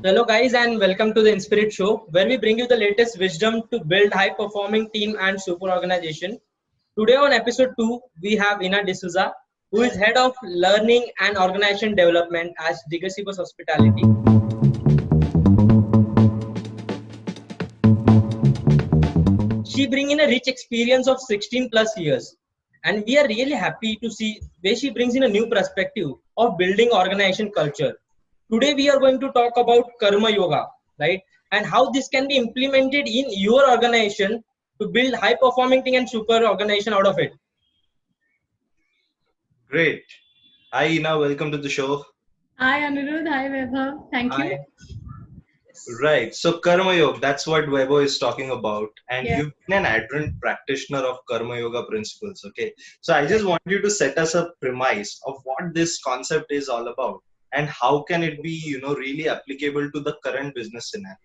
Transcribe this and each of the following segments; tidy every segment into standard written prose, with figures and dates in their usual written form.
Hello, guys, and welcome to the Inspirit Show, where we bring you the latest wisdom to build high-performing team and super organization. Today, on episode 2, we have Ina D'Souza, who is head of learning and organization development at Degustibus Hospitality. She brings in a rich experience of 16 plus years, and we are really happy to see where she brings in a new perspective of building organization culture. Today we are going to talk about Karma Yoga, right? And how this can be implemented in your organization to build high performing thing and super organization out of it. Great. Hi, Ina. Welcome to the show. Hi Aniruddha, hi Vaibhav. Thank you. I yes. Right. So, Karma Yoga, that's what Vaibhav is talking about. And Yeah. you've been an ardent practitioner of Karma Yoga principles. Okay. So, I just want you to set us a premise of what this concept is all about and how can it be, really applicable to the current business scenario.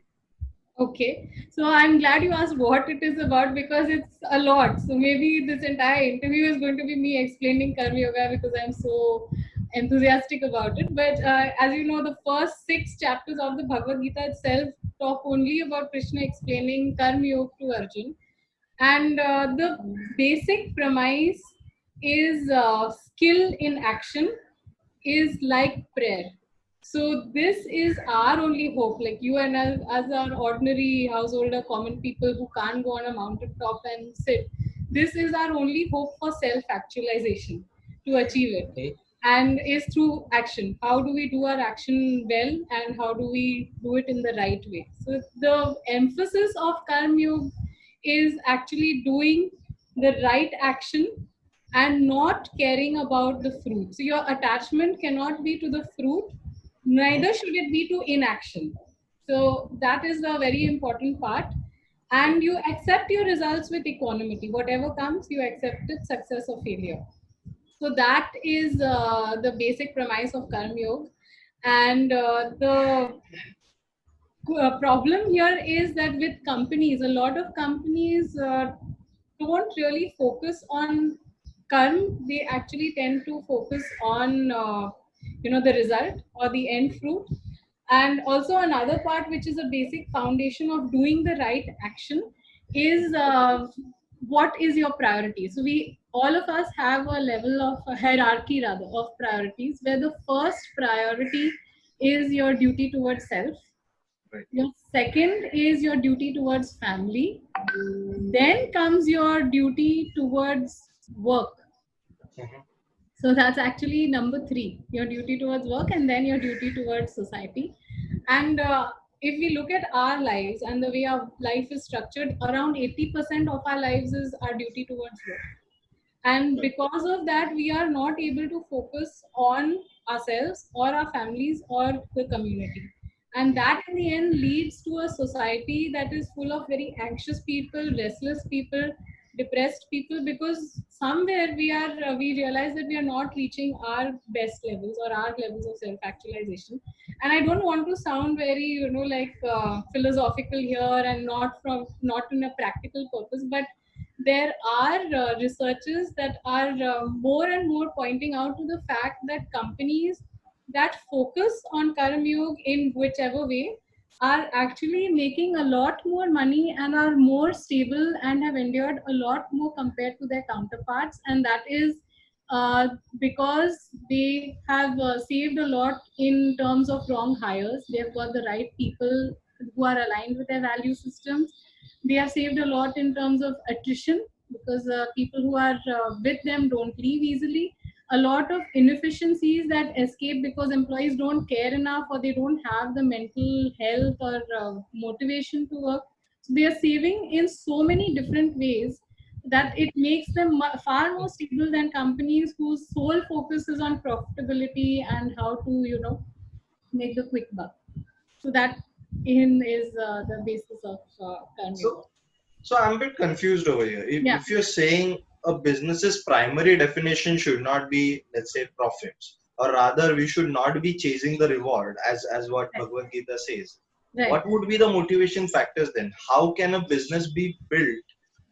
Okay. So I'm glad you asked what it is about because it's a lot. So maybe this entire interview is going to be me explaining Karma Yoga because I'm so enthusiastic about it. But as you know, the first 6 chapters of the Bhagavad Gita itself talk only about Krishna explaining Karma Yoga to Arjun. And the basic premise is skill in action is like prayer. So this is our only hope. Like you and us, as our ordinary householder, common people who can't go on a mountain top and sit, this is our only hope for self-actualization to achieve it. Okay. And is through action. How do we do our action well, and how do we do it in the right way? So the emphasis of Karma Yoga is actually doing the right action and not caring about the fruit. So your attachment cannot be to the fruit, Mhm. neither should it be to inaction. So that is a very important part. And you accept your results with equanimity. Whatever comes, you accept it, success or failure. So that is the basic premise of Karma Yoga. And the problem here is that with companies, a lot of companies don't really focus on karma. They actually tend to focus on the result or the end fruit. And also another part which is a basic foundation of doing the right action is what is your priority. So we all of us have a level of a hierarchy rather of priorities, where the first priority is your duty towards self, Right. your second is your duty towards family. Then comes your duty towards work. Mhm. So that's actually number three, your duty towards work, and then your duty towards society. And if we look at our lives and the way our life is structured, around 80% of our lives is our duty towards work. And because of that, we are not able to focus on ourselves or our families or the community. And that in the end leads to a society that is full of very anxious people, restless people, depressed people, because somewhere we realize that we are not reaching our best levels or our levels of self actualization. And I don't want to sound very like philosophical here, and not in a practical purpose, but there are researches that are more and more pointing out to the fact that companies that focus on Karma Yoga in whichever way are actually making a lot more money and are more stable and have endured a lot more compared to their counterparts. And that is because they have saved a lot in terms of wrong hires. They've got the right people who are aligned with their value systems. They have saved a lot in terms of attrition, because people who are with them don't leave easily. A lot of inefficiencies that escape because employees don't care enough, or they don't have the mental health or motivation to work. So they are saving in so many different ways that it makes them far more stable than companies whose sole focus is on profitability and how to make the quick buck. So that in is the basis of Karma So, Yoga. so I'm a bit confused over here. If, Yeah. if you're saying a business's primary definition should not be, let's say, profits, or rather, we should not be chasing the reward, as what Bhagavad Gita says. Right. What would be the motivation factors then? How can a business be built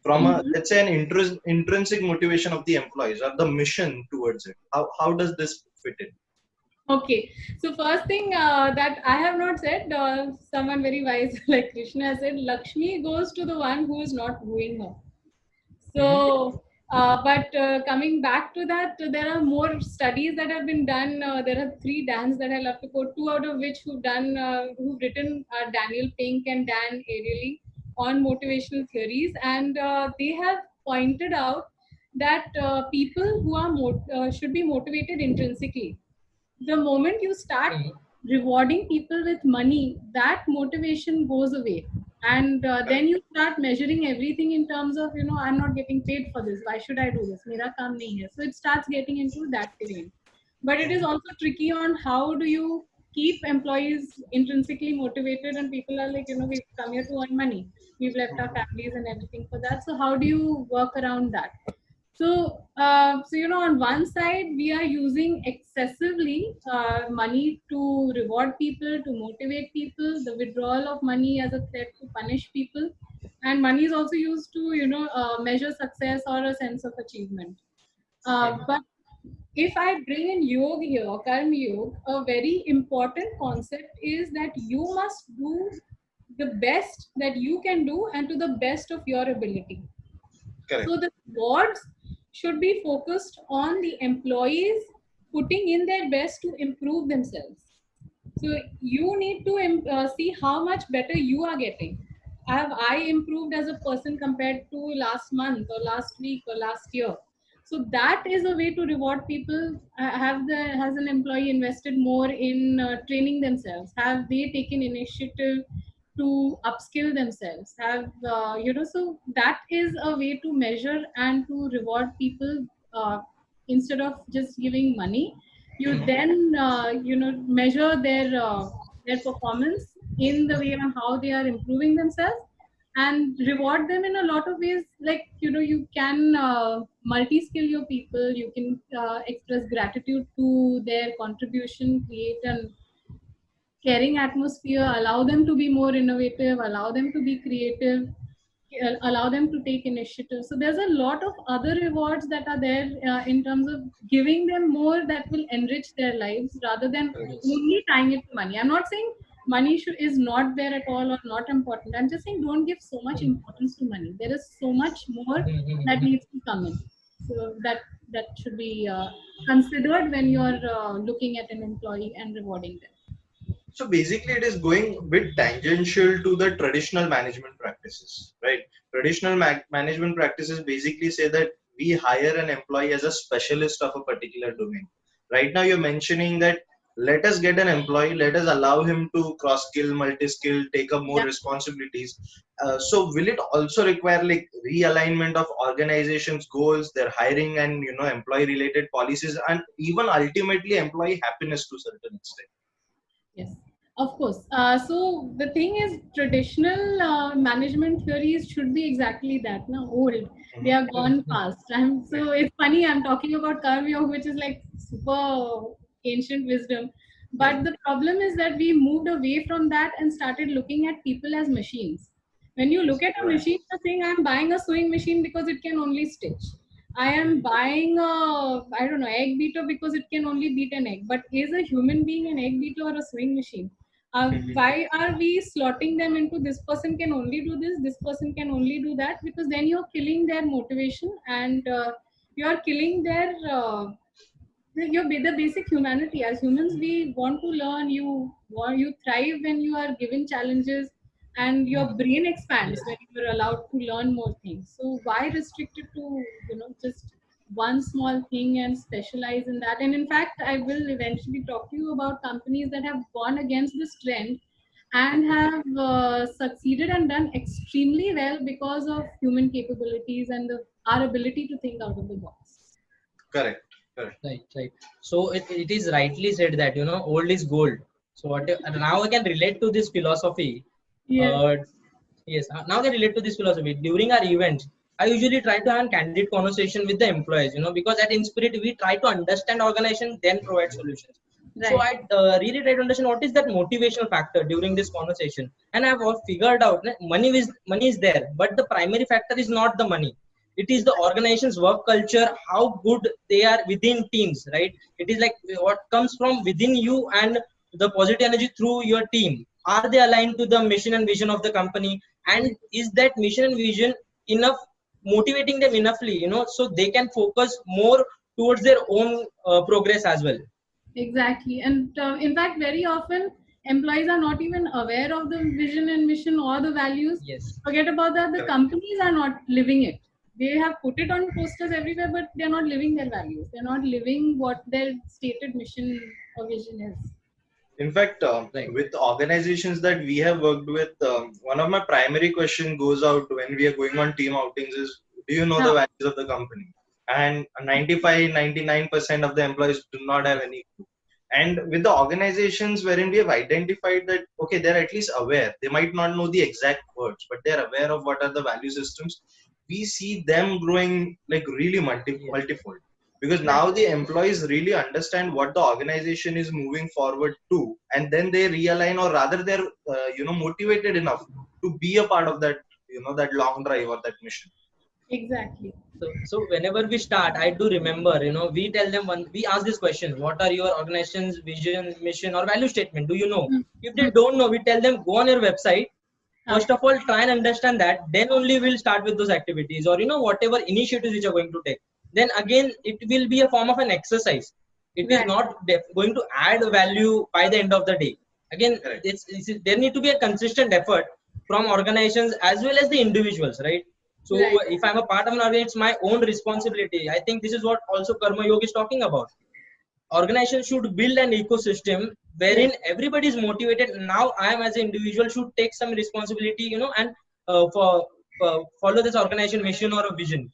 from a, Mhm. let's say, an intrinsic motivation of the employees or the mission towards it? How does this fit in? Okay, so first thing that I have not said, someone very wise like Krishna said, Lakshmi goes to the one who is not wooing her. So, but coming back to that, there are more studies that have been done. There are 3 Dans that I love to quote, 2 out of which who've written Daniel Pink and Dan Ariely on motivational theories, and they have pointed out that people who are should be motivated intrinsically. The moment you start Mhm. rewarding people with money, that motivation goes away, and then Correct. you start measuring everything in terms of, I'm not getting paid for this, why should I do this, mera kaam nahi hai. So it starts getting into that terrain. But it is Mhm. also tricky on how do you keep employees intrinsically motivated, and people are like, we've come here to earn money, we've left our Mhm. families and everything for that. So how do you work around that? So, on one side, we are using excessively money to reward people, to motivate people, the withdrawal of money as a threat to punish people. And money is also used to, measure success or a sense of achievement. Mhm. But if I bring in yoga here, Karma Yog, a very important concept is that you must do the best that you can do and to the best of your ability. Correct. So the rewards should be focused on the employees putting in their best to improve themselves. So you need to see how much better you are getting. Have I improved as a person compared to last month or last week or last year? So that is a way to reward people. Has an employee invested more in training themselves? Have they taken initiative to upskill themselves? So that is a way to measure and to reward people, instead of just giving money. You Mhm. then measure their performance in the way on how they are improving themselves, and reward them in a lot of ways. Like, you can multi-skill your people, you can express gratitude to their contribution, create an caring atmosphere, allow them to be more innovative, allow them to be creative, allow them to take initiative. So there's a lot of other rewards that are there in terms of giving them more that will enrich their lives rather than Correct. Yes. only tying it to money. I'm not saying money is not there at all or not important. I'm just saying don't give so much Mhm. importance to money. There is so much more that Mhm. needs to come in. So that should be considered when you're looking at an employee and rewarding them. So basically, it is going a bit tangential to the traditional management practices, right? Traditional management practices basically say that we hire an employee as a specialist of a particular domain. Right now, you're mentioning that let us get an employee, let us allow him to cross skill, multi skill, take up more Yeah. responsibilities. So, will it also require like realignment of organizations' goals, their hiring and employee related policies, and even ultimately employee happiness to a certain extent? Yes, of course. So the thing is, traditional management theories should be exactly that. Now, old, they Mhm. are gone past. So it's funny. I'm talking about Karma Yoga, which is like super ancient wisdom. But Mhm. the problem is that we moved away from that and started looking at people as machines. When you look at a Right. machine, you're saying, I'm buying a sewing machine because it can only stitch. I am Mhm. buying I don't know, egg beater because it can only beat an egg. But is a human being an egg beater or a sewing machine? Why are we slotting them into this person can only do this person can only do that? Because then you're killing their motivation, and you're killing their the basic humanity. As humans, we want to learn. You thrive when you are given challenges, and your Mhm. brain expands Yes. when you're allowed to learn more things. So why restrict it to just one small thing and specialize in that? And in fact, I will eventually talk to you about companies that have gone against this trend and have succeeded and done extremely well because of human capabilities and our ability to think out of the box. Correct. Correct. Right, right. So it is rightly said that old is gold. So what now I can relate to this philosophy. Yeah. Uh, yes, now I can relate to this philosophy. During our events, I usually try to have a candid conversation with the employees. Because at Inspirit we try to understand organization, then provide solutions. So Right. I really try to understand what is that motivational factor during this conversation, and I've all figured out that money is there, but the primary factor is not the money. It is the organization's work culture, how good they are within teams, right? It is like what comes from within you and the positive energy through your team. Are they aligned to the mission and vision of the company? And is that mission and vision enough, motivating them enoughly, so they can focus more towards their own progress as well? Exactly. And in fact, very often employees are not even aware of the vision and mission or the values. Yes. Forget about that, the Correct. companies are not living it. They have put it on posters everywhere, but they're not living their values. They're not living what their stated mission or vision is. In fact, Right. with organizations that we have worked with, one of my primary question goes out when we are going on team outings is, do you know the Yeah. values of the company? And 95, 99% of the employees do not have any clue. And with the organizations wherein we have identified that, okay, they're at least aware. They might not know the exact words, but they're aware of what are the value systems. We see them growing like really multifold, because now the employees really understand what the organization is moving forward to, and then they realign, or rather they're motivated enough to be a part of that, that long drive or that mission. Exactly. So whenever we start, I do remember, we tell them we ask this question: what are your organization's vision, mission, or value statement? Do you know? If they don't know, we tell them go on your website. First of all, try and understand that. Then only we'll start with those activities, or whatever initiatives which are going to take. Then again, it will be a form of an exercise. It is Right. not going to add value by the end of the day. Again, Correct. there need to be a consistent effort from organizations as well as the individuals, right? So Right. if I'm a part of an organization, it's my own responsibility. I think this is what also Karma Yoga is talking about. Organization should build an ecosystem Yes. wherein everybody is motivated. Now I am as an individual should take some responsibility, and follow this organization mission or a vision.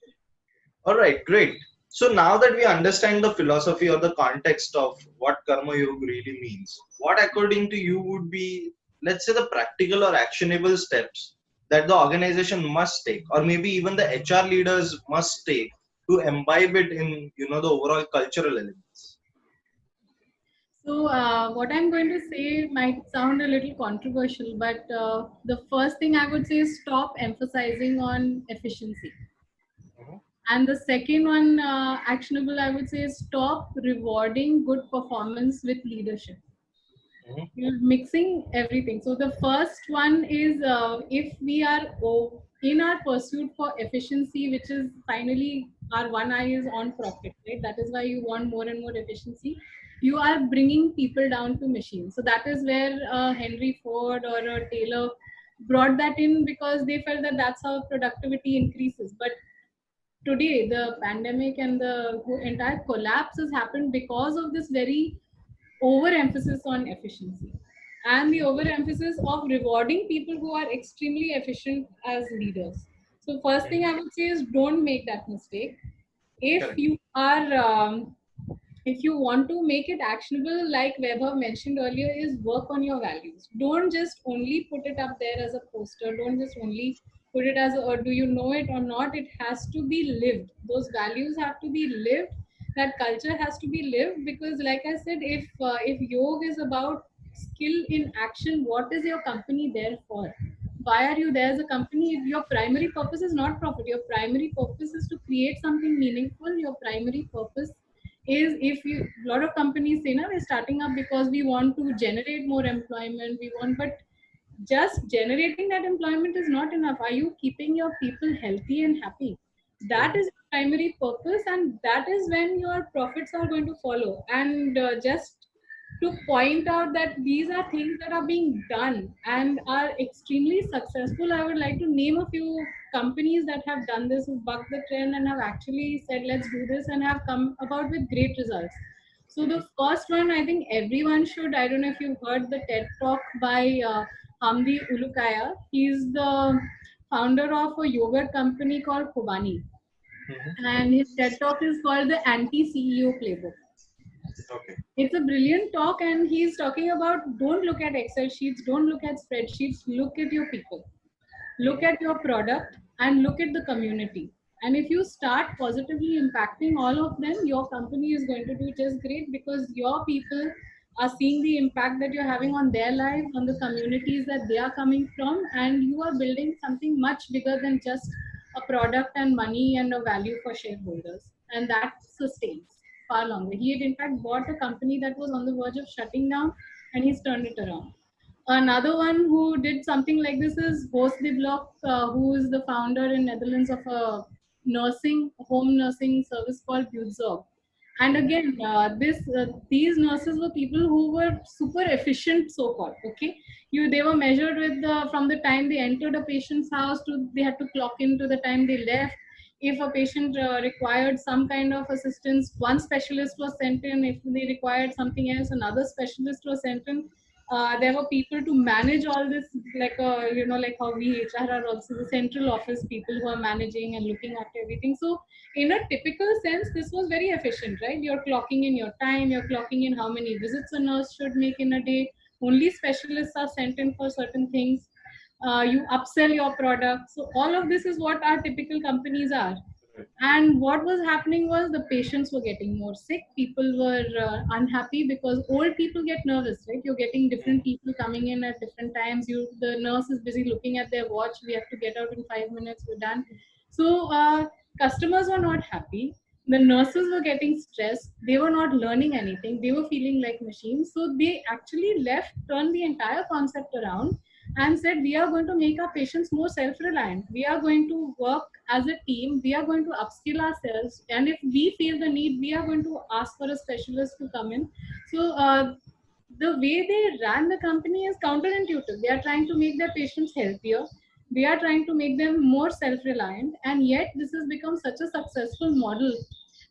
All right, great. So now that we understand the philosophy or the context of what Karma Yoga really means, what according to you would be, let's say, the practical or actionable steps that the organization must take, or maybe even the HR leaders must take to imbibe it in, the overall cultural elements? So, what I'm going to say might sound a little controversial, but the first thing I would say is stop emphasizing on efficiency. Mhm, And the second one, actionable, I would say, is stop rewarding good performance with leadership. mhm, You're mixing everything. So the first one is if we are in our pursuit for efficiency, which is finally our one eye is on profit, right? That is why you want more and more efficiency. You are bringing people down to machines. So that is where Henry Ford or Taylor brought that in, because they felt that that's how productivity increases. But today the pandemic and the whole entire collapse has happened because of this very overemphasis on efficiency and the overemphasis of rewarding people who are extremely efficient as leaders. So first thing I would say is don't make that mistake. If correct. you are if you want to make it actionable, like Vaibhav mentioned earlier, is work on your values. Don't just only put it up there as a poster. Don't just only put it as a, or do you know it or not? It has to be lived. Those values have to be lived. That culture has to be lived, because, like I said, if yoga is about skill in action, what is your company there for? Why are you there as a company? Your primary purpose is not profit. Your primary purpose is to create something meaningful. Your primary purpose is, if you, a lot of companies say now we're starting up because we want to generate more employment, we want, but just generating that employment is not enough. Are you keeping your people healthy and happy? That Mhm, is your primary purpose, and that is when your profits are going to follow. And just to point out that these are things that are being done and are extremely successful. I would like to name a few companies that have done this, who bucked the trend and have actually said, let's do this, and have come about with great results. So the mhm, first one, I think everyone should. I don't know if you've heard the TED Talk by Hamdi Ulukaya. He's the founder of a yogurt company called Kobani, mhm. and his TED Talk is called the Anti CEO Playbook. Okay. It's a brilliant talk, and he's talking about, don't look at Excel sheets, don't look at spreadsheets, look at your people, look Mhm, at your product, and look at the community. And if you start positively impacting all of them, your company is going to do just great, because your people are seeing the impact that you're having on their lives, on the communities that they are coming from, and you are building something much bigger than just a product and money and a value for shareholders, and that sustains far longer. He had in fact bought a company that was on the verge of shutting down, and he's turned it around. Another one who did something like this is Host de Blok, who is the founder in Netherlands of a home nursing service called Butzorg. And again, these nurses were people who were super efficient, so called. Okay, they were measured with from the time they entered a patient's house to they had to clock in to the time they left. If a patient required some kind of assistance, one specialist was sent in. If they required something else, another specialist was sent in. There were people to manage all this, like like how we HR are also the central office people who are managing and looking after everything. So in a typical sense, this was very efficient, right? You're clocking in your time, you're clocking in how many visits a nurse should make in a day. Only specialists are sent in for certain things. You upsell your product. So all of this is what our typical companies are. And what was happening was the patients were getting more sick. People were unhappy because old people get nervous, right? You're getting different people coming in at different times. The nurse is busy looking at their watch. We have to get out in 5 minutes. We're done. So customers were not happy. The nurses were getting stressed. They were not learning anything. They were feeling like machines. So they actually turned the entire concept around and said, we are going to make our patients more self-reliant. We are going to work as a team. We are going to upskill ourselves. And if we feel the need, we are going to ask for a specialist to come in. So the way they ran the company is counterintuitive. They are trying to make their patients healthier. They are trying to make them more self-reliant. And yet this has become such a successful model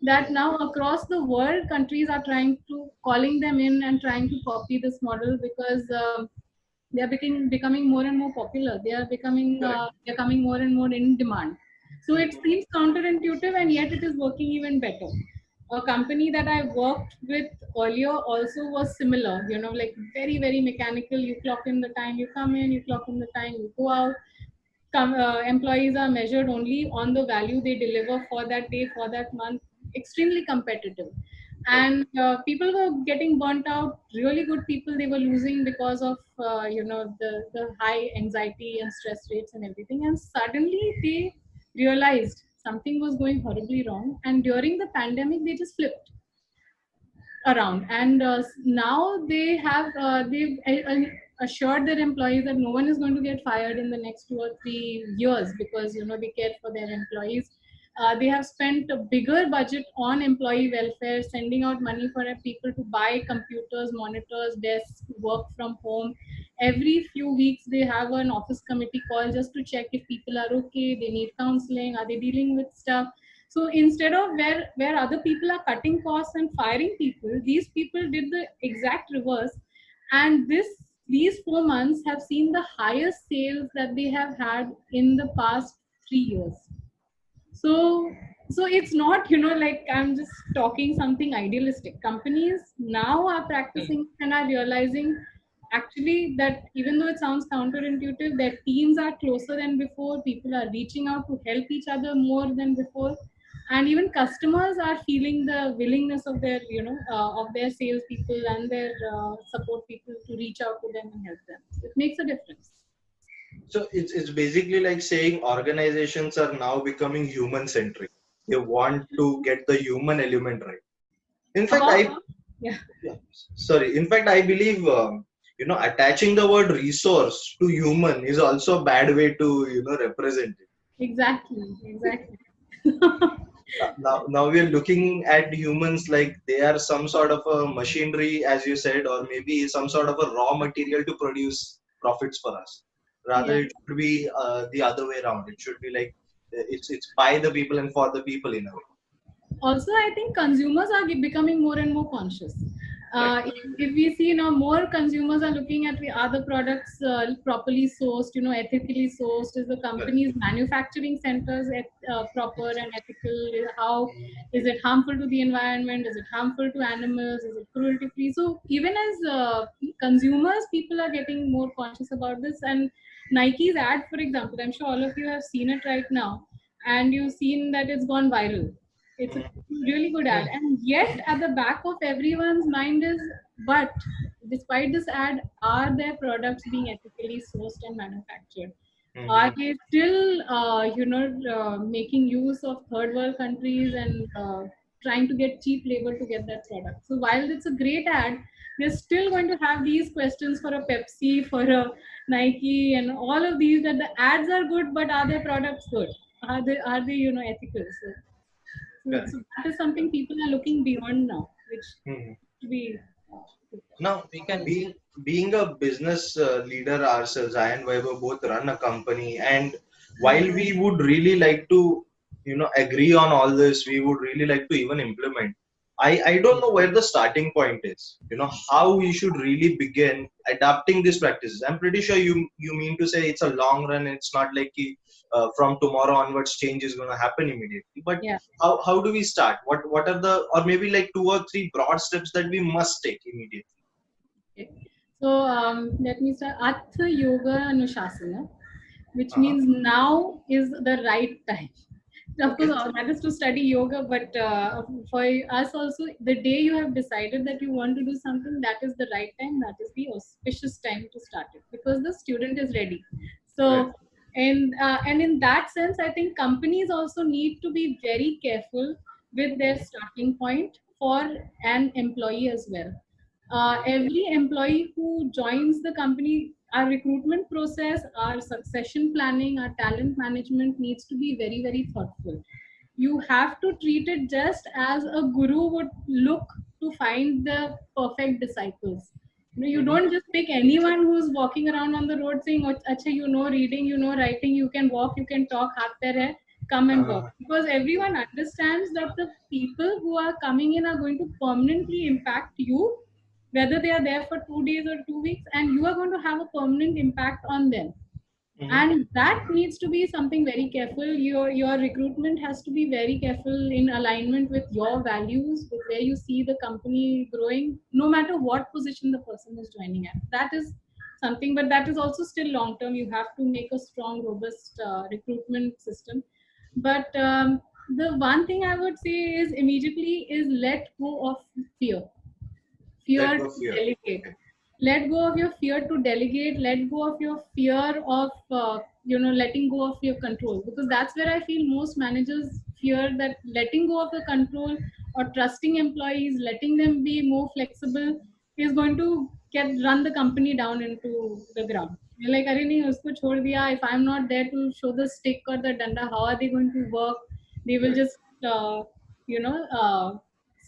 that now across the world, countries are trying to calling them in and trying to copy this model because they are becoming more and more popular. They are they're coming more and more in demand. So it seems counterintuitive, and yet it is working even better. A company that I worked with earlier also was similar. Like very very mechanical. You clock in the time you come in, you clock in the time you go out. Employees are measured only on the value they deliver for that day, for that month. Extremely competitive, and people were getting burnt out. Really good people they were losing because of the high anxiety and stress rates and everything. And suddenly they realized something was going horribly wrong, and during the pandemic they just flipped around. And now they've assured their employees that no one is going to get fired in the next 2 or 3 years, because they care for their employees. They have spent a bigger budget on employee welfare, sending out money for people to buy computers, monitors, desks, work from home. Every few weeks they have an office committee call just to check if people are okay, they need counseling, are they dealing with stuff. So instead of where other people are cutting costs and firing people, these people did the exact reverse. And these 4 months have seen the highest sales that they have had in the past 3 years. So it's not like I'm just talking something idealistic. Companies now are practicing and are realizing actually that even though it sounds counterintuitive, their teams are closer than before. People are reaching out to help each other more than before, and even customers are feeling the willingness of their sales people and their support people to reach out to them and help them. It makes a difference. So it's basically like saying organizations are now becoming human centric. They want to get the human element right. In fact, Yeah. yeah, sorry. In fact, I believe attaching the word resource to human is also a bad way to represent it. Exactly. Now we are looking at humans like they are some sort of a machinery, as you said, or maybe some sort of a raw material to produce profits for us. Rather, Yeah. it should be the other way around. It should be like it's by the people and for the people in a way. Also, I think consumers are becoming more and more conscious. Right. If we see now, more consumers are looking at the other products properly sourced, ethically sourced. Is the Correct. company's manufacturing centers proper and ethical? How is it harmful to the environment? Is it harmful to animals? Is it cruelty free? So even as consumers, people are getting more conscious about this. And Nike's ad, for example, I'm sure all of you have seen it right now, and you've seen that it's gone viral. It's a really good ad. And yet, at the back of everyone's mind is, but despite this ad, are their products being ethically sourced and manufactured? Are Mhm. they still, making use of third world countries and trying to get cheap labor to get that product? So while it's a great ad, they're still going to have these questions for a Pepsi, for a Nike, and all of these. That the ads are good, but are their products good? Are they ethical? Correct. So that is something people are looking beyond now, which Mhm. to be. Now, We can. being a business leader ourselves, I and Vaibhav both run a company, and while Right. we would really like to, agree on all this, we would really like to even implement. I don't know where the starting point is. How we should really begin adapting these practices. I'm pretty sure you mean to say it's a long run. It's not like from tomorrow onwards change is going to happen immediately. But Yeah. how do we start? What are the, or maybe like two or three broad steps that we must take immediately? Okay. So let me start. Atha Yoga Anushasana, which Uh-huh. means now is the right time. Of course, Okay. that is to study yoga, but for us also, the day you have decided that you want to do something, that is the right time. That is the auspicious time to start it because the student is ready. Right. So, and in that sense, I think companies also need to be very careful with their Mhm. starting point for an employee as well. Mhm. Every employee who joins the company, our recruitment process, our succession planning, our talent management needs to be very, very thoughtful. You have to treat it just as a guru would look to find the perfect disciples. You Mhm. don't just pick anyone who's walking around on the road saying, "Acha, you know reading, you know writing, you can walk, you can talk, haath pair hai, come and work." Uh, Because everyone understands that the people who are coming in are going to permanently impact you, whether they are there for 2 days or 2 weeks, and you are going to have a permanent impact on them. mhm. And that needs to be something very careful. Your recruitment has to be very careful in alignment with your values, with where you see the company growing, no matter what position the person is joining at. That is something, but that is also still long term. You have to make a strong, robust recruitment system. But the one thing I would say is immediately is let go of fear. Fear Let go to fear. delegate. Okay. Let go of your fear to delegate. Let go of your fear of letting go of your control, because that's where I feel most managers fear, that letting go of the control or trusting employees, letting them be more flexible, is going to get run the company down into the ground. You're like, "Arey nahi, usko chhod diya. If I'm not there to show the stick or the danda, how are they going to work? They will Right. just you know uh,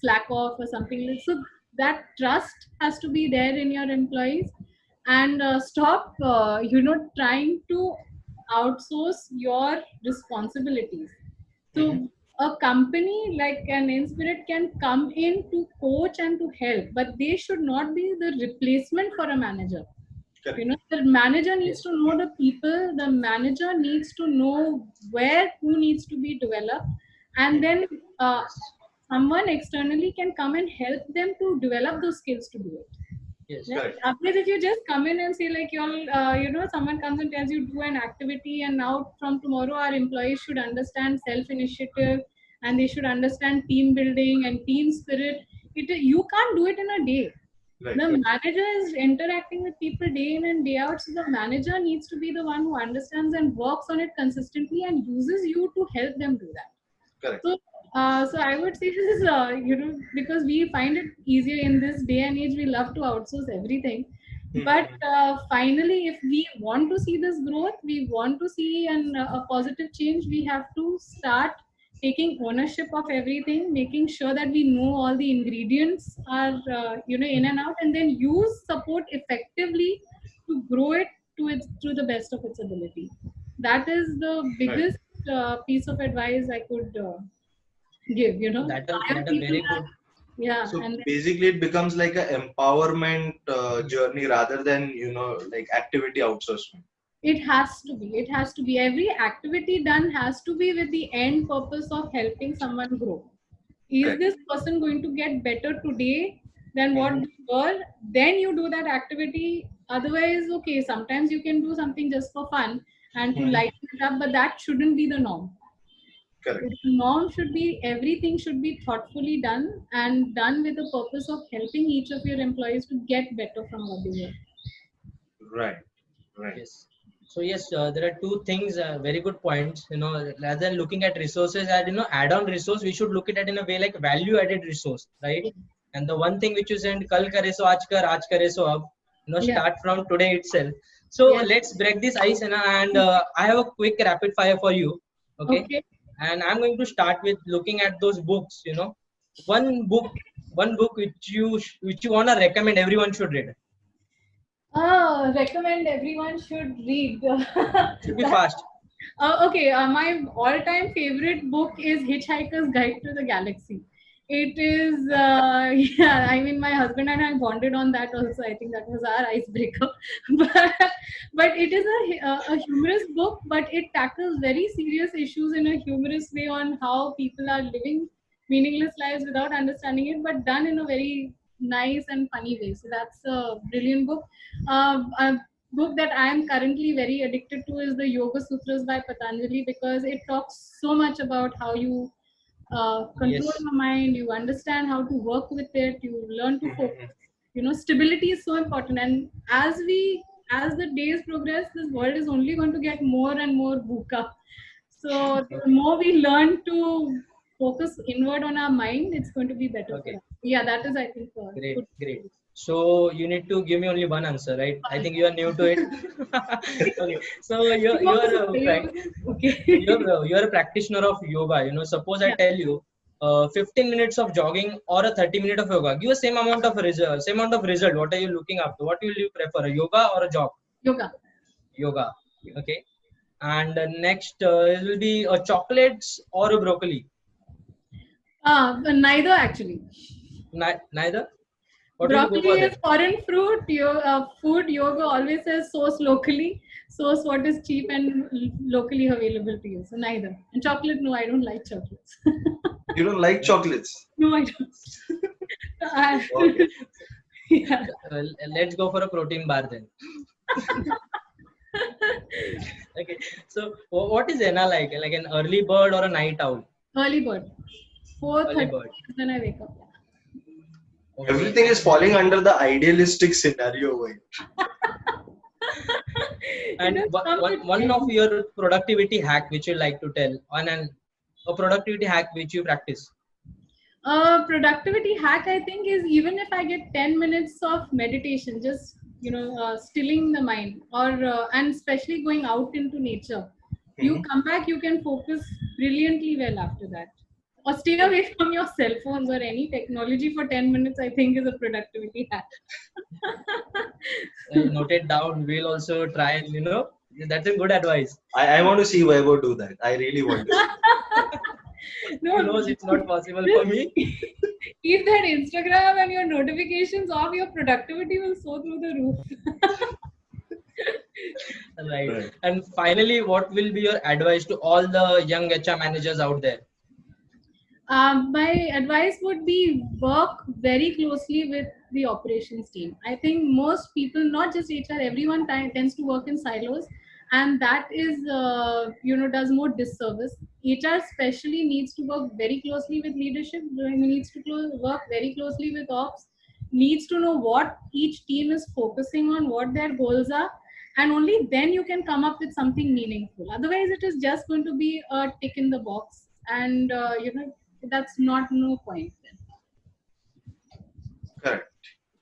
slack off or something like so." That trust has to be there in your employees, and stop trying to outsource your responsibilities. Mhm. So a company like an Inspirit can come in to coach and to help, but they should not be the replacement for a manager. Correct. The manager needs Yes. to know the people, the manager needs to know where who needs to be developed, and Mhm. then uh, Yes. someone externally can come and help them to develop those skills to do it. Yes. Right? Correct. Otherwise, if you just come in and say like you'll, someone comes and tells you do an activity, and now from tomorrow our employees should understand self-initiative, and they should understand team building and team spirit. You can't do it in a day. Right. The Yes. manager is interacting with people day in and day out, so the manager needs to be the one who understands and works on it consistently and uses you to help them do that. Correct. So, so I would say this is, because we find it easier in this day and age. We love to outsource everything, but Mhm. finally, if we want to see this growth, we want to see a positive change, we have to start taking ownership of everything, making sure that we know all the ingredients are, in and out, and then use support effectively to grow it to the best of its ability. That is the Right. biggest piece of advice I could give. Hire That a people very that, good. yeah, So and then basically, it becomes like a empowerment journey rather than like activity outsourcement. it has to be every activity done has to be with the end purpose of helping someone grow. Is Correct. this person going to get better today than what Mhm. they were? Then you do that activity. Otherwise, okay, sometimes you can do something just for fun and to Mhm. lighten it up, but that shouldn't be the norm. Correct. The norm should be everything should be thoughtfully done and done with the purpose of helping each of your employees to get better from what they were. Right. Right. Yes. So yes, there are two things, very good points. Rather than looking at resources as add-on resource, we should look at it in a way like value-added resource, right? Yeah. And the one thing which you said, "Kal kare so aaj kare so ab," Yeah. start from today itself. So Yeah. let's break this ice, and I have a quick rapid fire for you, okay? Okay. And I'm going to start with looking at those books. One book, one book which you wanna recommend everyone should read. Recommend everyone should read. Should be That, fast. okay, my all-time favorite book is Hitchhiker's Guide to the Galaxy. It is, yeah, I mean, my husband and I bonded on that also. I think that was our icebreaker. but, but it is a humorous book, but it tackles very serious issues in a humorous way on how people are living meaningless lives without understanding it, but done in a very nice and funny way. So that's a brilliant book. A book that I am currently very addicted to is the Yoga Sutras by Patanjali, because it talks so much about how you control Yes. your mind, you understand how to work with it, you learn to Mhm. focus. Stability is so important, and as the days progress, this world is only going to get more and more VUCA. So the Okay. more we learn to focus inward on our mind, it's going to be better for Okay. us. Yeah, that is, I think, Great, good. great. So you need to give me only one answer, right? I think you are new to it. Okay. So Okay. you're a practitioner of yoga. Suppose I Yeah, tell you, 15 minutes of jogging or a 30 minute of yoga, give a same amount of result. Same amount of result. What are you looking after? What will you prefer, a yoga or a jog? yoga. Yoga. Okay. And next, it will be a chocolates or a broccoli. But neither actually. Neither. What will you go Broccoli for is then? foreign fruit. Food yoga always says source locally. Source what is cheap and locally available to you. So neither. And chocolate, no, I don't like chocolates. You don't like chocolates? No, I don't. Okay. Yeah. Let's go for a protein bar then. Okay. So what is Enna like? Like an early bird or a night owl? Early bird. Early 4:30 bird. is when I wake up. Okay. Everything is falling under the idealistic scenario over here. It And has come with one of age. your productivity hack which you like to tell on a productivity hack which you practice. Productivity hack, I think, is even if I get 10 minutes of meditation, just stilling the mind, or and especially going out into nature, you Mhm. come back, you can focus brilliantly well after that. Or stay away from your cell phones or any technology for 10 minutes, I think, is a productivity hack. Note it down. We'll also try and that's a good advice. I want to see Vaibhav do that. I really want to see. He No, knows it's not possible for just me. keep that Instagram and your notifications off, your productivity will soar through the roof. Right. Right. And finally, what will be your advice to all the young HR managers out there? My advice would be work very closely with the operations team. I think most people, not just HR, everyone tends to work in silos, and that is, does more disservice. HR especially needs to work very closely with leadership, needs to work very closely with ops, needs to know what each team is focusing on, what their goals are, and only then you can come up with something meaningful. Otherwise, it is just going to be a tick in the box, and that's not no point then. Correct.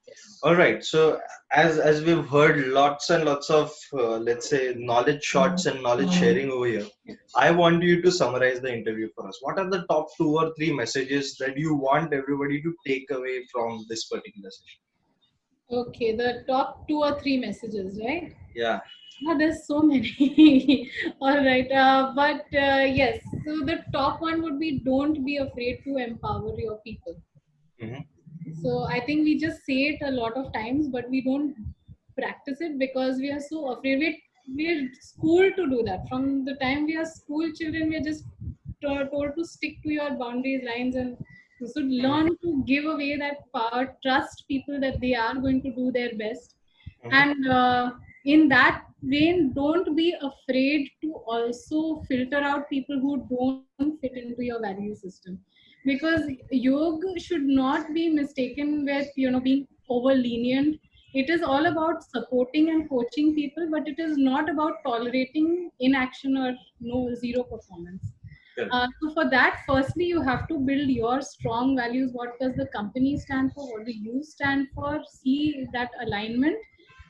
Yes. All right. So as we've heard lots and lots of let's say knowledge shots and knowledge sharing over here, I want you to summarize the interview for us. What are the top 2 or 3 messages that you want everybody to take away from this particular session? Okay, the top 2 or 3 messages, right? Yeah. There's so many. All right, but yes, so the top one would be, don't be afraid to empower your people. Hmm. So I think we just say it a lot of times, but we don't practice it because we are so afraid. We're schooled to do that. From the time we are school children, we're just told to stick to your boundaries, lines, and you should learn to give away that power, trust people that they are going to do their best. Hmm. And in that vein, don't be afraid to also filter out people who don't fit into your value system, because yoga should not be mistaken with being over lenient. it is all about supporting and coaching people, but it is not about tolerating inaction or no zero performance. Correct. So for that, firstly, you have to build your strong values. What does the company stand for? What do you stand for? See that alignment,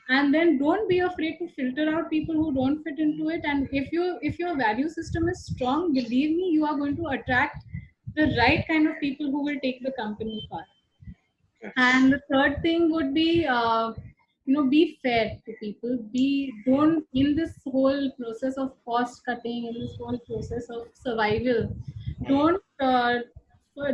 and then don't be afraid to filter out people who don't fit into it. And if your value system is strong, believe me, you are going to attract the right kind of people who will take the company far. Okay. And the third thing would be, be fair to people. Don't, in this whole process of cost cutting, in this whole process of survival, don't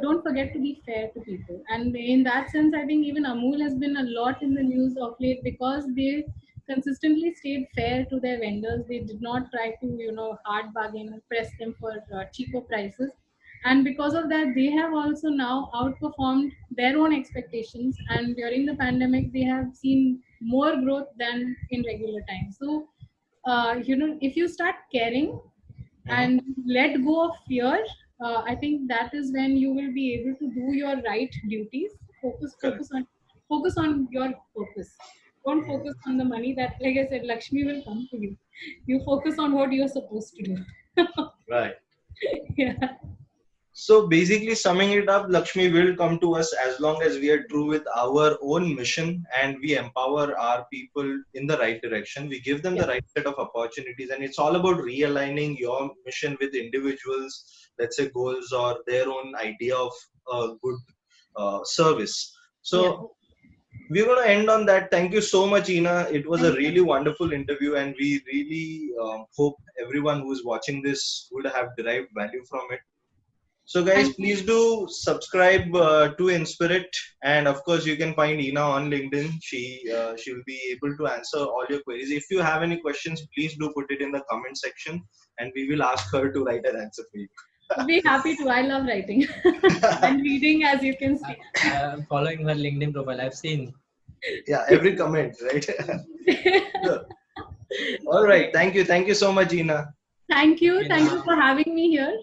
don't forget to be fair to people. And in that sense, I think even Amul has been a lot in the news of late because they consistently stayed fair to their vendors. They did not try to, hard bargain and press them for cheaper prices, and because of that they have also now outperformed their own expectations, and during the pandemic they have seen more growth than in regular times. So if you start caring Mhm. and let go of fear, I think that is when you will be able to do your right duties. focus Correct. focus on focus on your purpose. Don't focus on the money. That, like I said, Lakshmi will come to you. You focus on what you're supposed to do. Right. Yeah. So basically, summing it up, Lakshmi will come to us as long as we are true with our own mission and we empower our people in the right direction. We give them Yeah. the right set of opportunities, and it's all about realigning your mission with individuals, let's say, goals or their own idea of a good service. Yeah. So we're going to end on that. Thank you so much, Ina. It was a Thank you. really wonderful interview, and we really hope everyone who is watching this would have derived value from it. So guys, Thank you. please do subscribe to Inspirit, and of course you can find Ina on LinkedIn. She'll be able to answer all your queries. If you have any questions, please do put it in the comment section, and we will ask her to write an answer for you. Be happy to. I love writing and reading, as you can see. I'm following her LinkedIn profile. I've seen. Yeah, every comment, right? Sure. All right. Thank you so much, Ina. Thank you. Okay, Thank you now. for having me here.